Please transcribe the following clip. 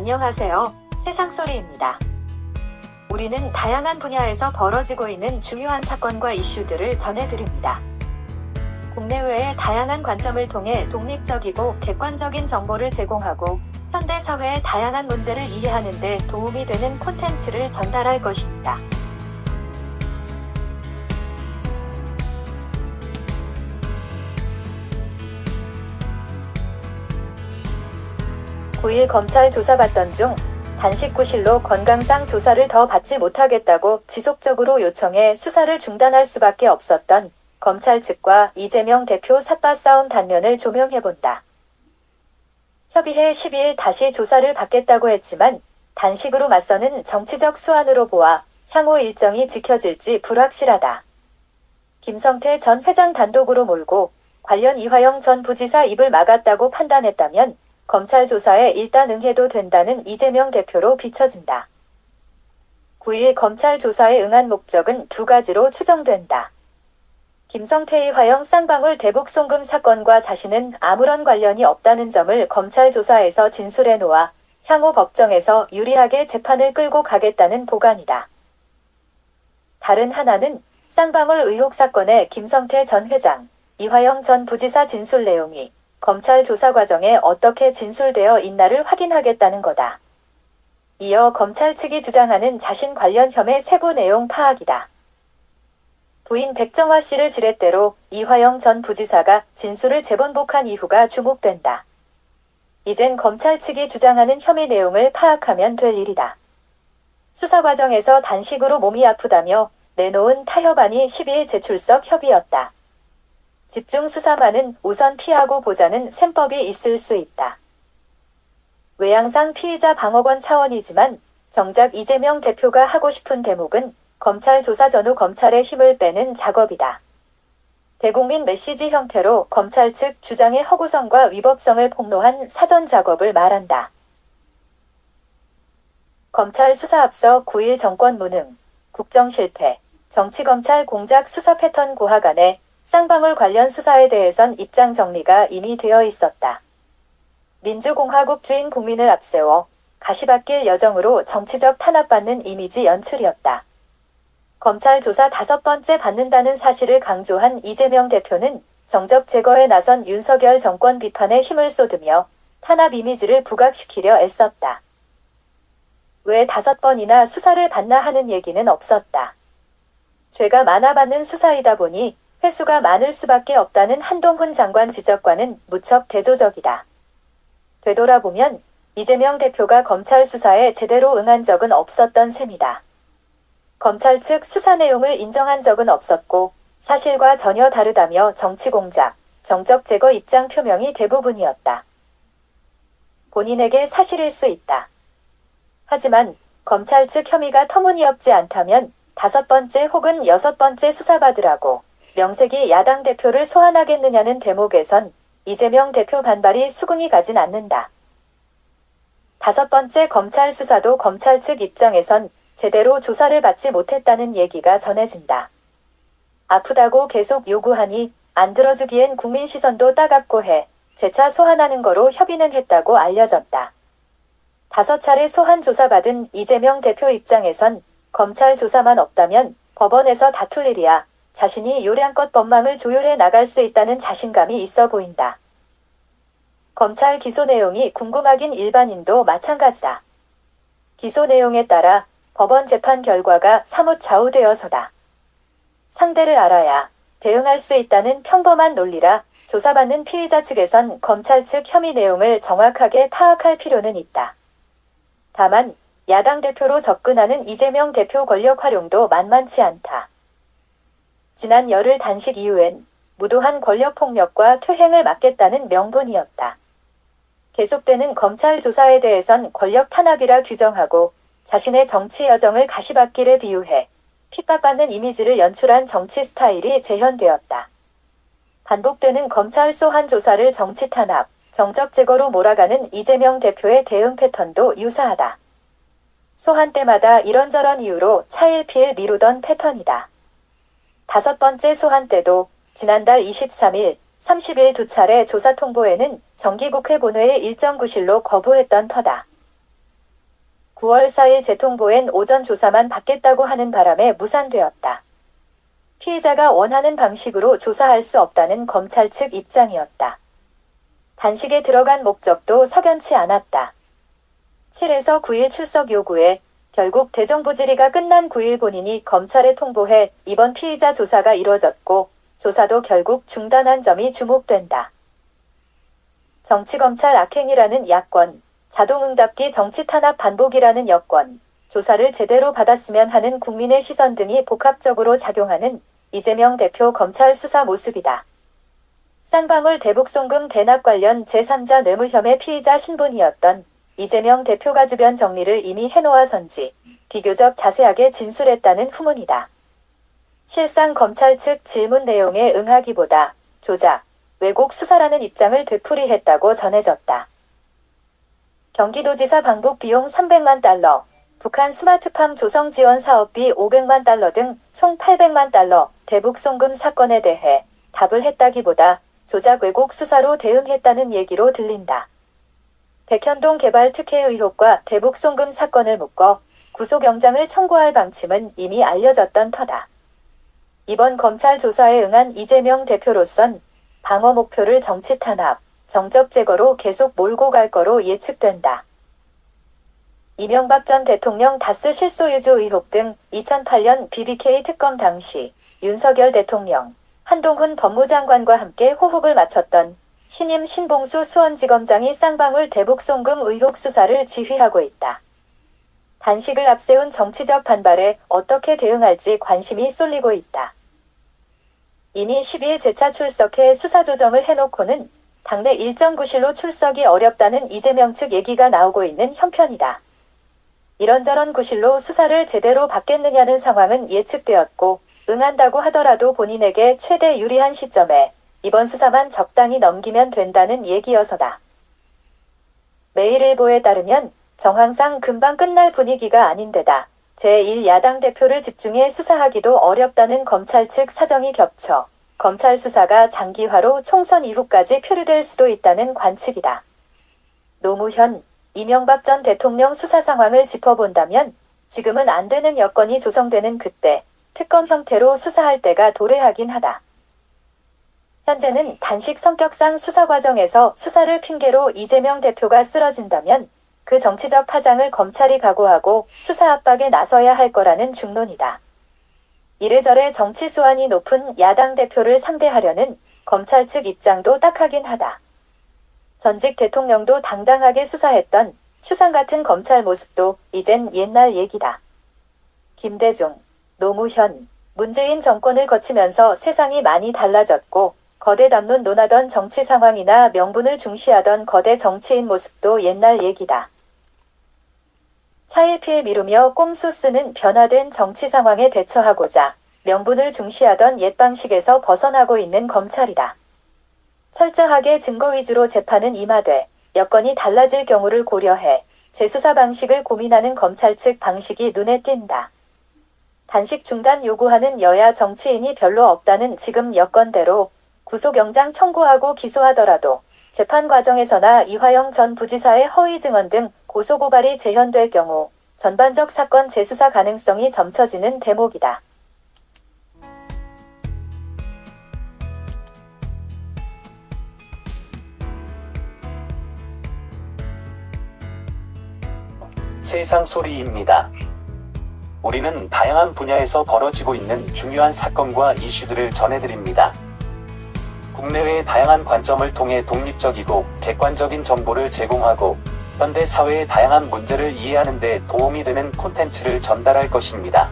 안녕하세요. 세상소리입니다. 우리는 다양한 분야에서 벌어지고 있는 중요한 사건과 이슈들을 전해드립니다. 국내외의 다양한 관점을 통해 독립적이고 객관적인 정보를 제공하고 현대 사회의 다양한 문제를 이해하는 데 도움이 되는 콘텐츠를 전달할 것입니다. (9일) 검찰 조사받던 중 단식 구실로 건강상 조사를 더 받지 못하겠다고 지속적으로 요청해 수사를 중단할 수밖에 없었던 검찰 측과 이재명 대표 삿바 싸움 단면을 조명해본다. 협의해 12일 다시 조사를 받겠다고 했지만 단식으로 맞서는 정치적 수완으로 보아 향후 일정이 지켜질지 불확실하다. 김성태 전 회장 단독으로 몰고 관련 이화영 전 부지사 입을 막았다고 판단했다면 검찰 조사에 일단 응해도 된다는 이재명 대표로 비춰진다. 9일 검찰 조사에 응한 목적은 두 가지로 추정된다. 김성태 이화영 쌍방울 대북 송금 사건과 자신은 아무런 관련이 없다는 점을 검찰 조사에서 진술해 놓아 향후 법정에서 유리하게 재판을 끌고 가겠다는 보관이다. 다른 하나는 쌍방울 의혹 사건의 김성태 전 회장, 이화영 전 부지사 진술 내용이 검찰 조사 과정에 어떻게 진술되어 있나를 확인하겠다는 거다. 이어 검찰 측이 주장하는 자신 관련 혐의 세부 내용 파악이다. 부인 백정화 씨를 지렛대로 이화영 전 부지사가 진술을 재번복한 이유가 주목된다. 이젠 검찰 측이 주장하는 혐의 내용을 파악하면 될 일이다. 수사 과정에서 단식으로 몸이 아프다며 내놓은 타협안이 12일 제출석 협의였다. 집중 수사만은 우선 피하고 보자는 셈법이 있을 수 있다. 외양상 피의자 방어권 차원이지만 정작 이재명 대표가 하고 싶은 대목은 검찰 조사 전후 검찰의 힘을 빼는 작업이다. 대국민 메시지 형태로 검찰 측 주장의 허구성과 위법성을 폭로한 사전 작업을 말한다. 검찰 수사 앞서 9일 정권 무능, 국정 실패, 정치검찰 공작 수사 패턴 고하간에 쌍방울 관련 수사에 대해선 입장 정리가 이미 되어 있었다. 민주공화국 주인 국민을 앞세워 가시밭길 여정으로 정치적 탄압받는 이미지 연출이었다. 검찰 조사 5번째 받는다는 사실을 강조한 이재명 대표는 정적 제거에 나선 윤석열 정권 비판에 힘을 쏟으며 탄압 이미지를 부각시키려 애썼다. 왜 5번이나 수사를 받나 하는 얘기는 없었다. 죄가 많아 받는 수사이다 보니 횟수가 많을 수밖에 없다는 한동훈 장관 지적과는 무척 대조적이다. 되돌아보면 이재명 대표가 검찰 수사에 제대로 응한 적은 없었던 셈이다. 검찰 측 수사 내용을 인정한 적은 없었고 사실과 전혀 다르다며 정치 공작, 정적 제거 입장 표명이 대부분이었다. 본인에게 사실일 수 있다. 하지만 검찰 측 혐의가 터무니없지 않다면 5번째 혹은 6번째 수사받으라고 명색이 야당 대표를 소환하겠느냐는 대목에선 이재명 대표 반발이 수긍이 가진 않는다. 5번째 검찰 수사도 검찰 측 입장에선 제대로 조사를 받지 못했다는 얘기가 전해진다. 아프다고 계속 요구하니 안 들어주기엔 국민 시선도 따갑고 해 재차 소환하는 거로 협의는 했다고 알려졌다. 5차례 소환 조사받은 이재명 대표 입장에선 검찰 조사만 없다면 법원에서 다툴 일이야 자신이 요량껏 법망을 조율해 나갈 수 있다는 자신감이 있어 보인다. 검찰 기소 내용이 궁금하긴 일반인도 마찬가지다. 기소 내용에 따라 법원 재판 결과가 사뭇 좌우되어서다. 상대를 알아야 대응할 수 있다는 평범한 논리라 조사받는 피의자 측에선 검찰 측 혐의 내용을 정확하게 파악할 필요는 있다. 다만 야당 대표로 접근하는 이재명 대표 권력 활용도 만만치 않다. 지난 열흘 단식 이후엔 무도한 권력폭력과 퇴행을 막겠다는 명분이었다. 계속되는 검찰 조사에 대해선 권력 탄압이라 규정하고 자신의 정치 여정을 가시밭길에 비유해 핍박받는 이미지를 연출한 정치 스타일이 재현되었다. 반복되는 검찰 소환 조사를 정치 탄압, 정적 제거로 몰아가는 이재명 대표의 대응 패턴도 유사하다. 소환 때마다 이런저런 이유로 차일피일 미루던 패턴이다. 5번째 소환 때도 지난달 23일, 30일 두 차례 조사 통보에는 정기국회 본회의 일정 구실로 거부했던 터다. 9월 4일 재통보엔 오전 조사만 받겠다고 하는 바람에 무산되었다. 피의자가 원하는 방식으로 조사할 수 없다는 검찰 측 입장이었다. 단식에 들어간 목적도 석연치 않았다. 7에서 9일 출석 요구에 결국 대정부질의가 끝난 9일 본인이 검찰에 통보해 이번 피의자 조사가 이뤄졌고 조사도 결국 중단한 점이 주목된다. 정치검찰 악행이라는 야권, 자동응답기 정치탄압 반복이라는 여권, 조사를 제대로 받았으면 하는 국민의 시선 등이 복합적으로 작용하는 이재명 대표 검찰 수사 모습이다. 쌍방울 대북송금 대납 관련 제3자 뇌물혐의 피의자 신분이었던 이재명 대표가 주변 정리를 이미 해놓아선지 비교적 자세하게 진술했다는 후문이다. 실상 검찰 측 질문 내용에 응하기보다 조작, 왜곡 수사라는 입장을 되풀이했다고 전해졌다. 경기도지사 방북 비용 300만 달러, 북한 스마트팜 조성 지원 사업비 500만 달러 등 총 800만 달러 대북 송금 사건에 대해 답을 했다기보다 조작 왜곡 수사로 대응했다는 얘기로 들린다. 백현동 개발 특혜 의혹과 대북 송금 사건을 묶어 구속영장을 청구할 방침은 이미 알려졌던 터다. 이번 검찰 조사에 응한 이재명 대표로선 방어 목표를 정치 탄압, 정적 제거로 계속 몰고 갈 거로 예측된다. 이명박 전 대통령 다스 실소유주 의혹 등 2008년 BBK 특검 당시 윤석열 대통령, 한동훈 법무장관과 함께 호흡을 맞췄던 신임 신봉수 수원지검장이 쌍방울 대북 송금 의혹 수사를 지휘하고 있다. 단식을 앞세운 정치적 반발에 어떻게 대응할지 관심이 쏠리고 있다. 이미 12일 재차 출석해 수사 조정을 해놓고는 당내 일정 구실로 출석이 어렵다는 이재명 측 얘기가 나오고 있는 형편이다. 이런저런 구실로 수사를 제대로 받겠느냐는 상황은 예측되었고 응한다고 하더라도 본인에게 최대 유리한 시점에 이번 수사만 적당히 넘기면 된다는 얘기여서다. 매일일보에 따르면 정황상 금방 끝날 분위기가 아닌데다 제1야당 대표를 집중해 수사하기도 어렵다는 검찰 측 사정이 겹쳐 검찰 수사가 장기화로 총선 이후까지 표류될 수도 있다는 관측이다. 노무현, 이명박 전 대통령 수사 상황을 짚어본다면 지금은 안 되는 여건이 조성되는 그때 특검 형태로 수사할 때가 도래하긴 하다. 현재는 단식 성격상 수사 과정에서 수사를 핑계로 이재명 대표가 쓰러진다면 그 정치적 파장을 검찰이 각오하고 수사 압박에 나서야 할 거라는 중론이다. 이래저래 정치 수완이 높은 야당 대표를 상대하려는 검찰 측 입장도 딱하긴 하다. 전직 대통령도 당당하게 수사했던 추상 같은 검찰 모습도 이젠 옛날 얘기다. 김대중, 노무현, 문재인 정권을 거치면서 세상이 많이 달라졌고 거대 담론 논하던 정치 상황이나 명분을 중시하던 거대 정치인 모습도 옛날 얘기다. 차일피일 미루며 꼼수 쓰는 변화된 정치 상황에 대처하고자 명분을 중시하던 옛 방식에서 벗어나고 있는 검찰이다. 철저하게 증거 위주로 재판은 임하되 여건이 달라질 경우를 고려해 재수사 방식을 고민하는 검찰 측 방식이 눈에 띈다. 단식 중단 요구하는 여야 정치인이 별로 없다는 지금 여건대로 구속영장 청구하고 기소하더라도 재판 과정에서나 이화영 전 부지사의 허위 증언 등 고소고발이 재현될 경우 전반적 사건 재수사 가능성이 점쳐지는 대목이다. 세상 소리입니다. 우리는 다양한 분야에서 벌어지고 있는 중요한 사건과 이슈들을 전해드립니다. 국내외의 다양한 관점을 통해 독립적이고 객관적인 정보를 제공하고 현대 사회의 다양한 문제를 이해하는 데 도움이 되는 콘텐츠를 전달할 것입니다.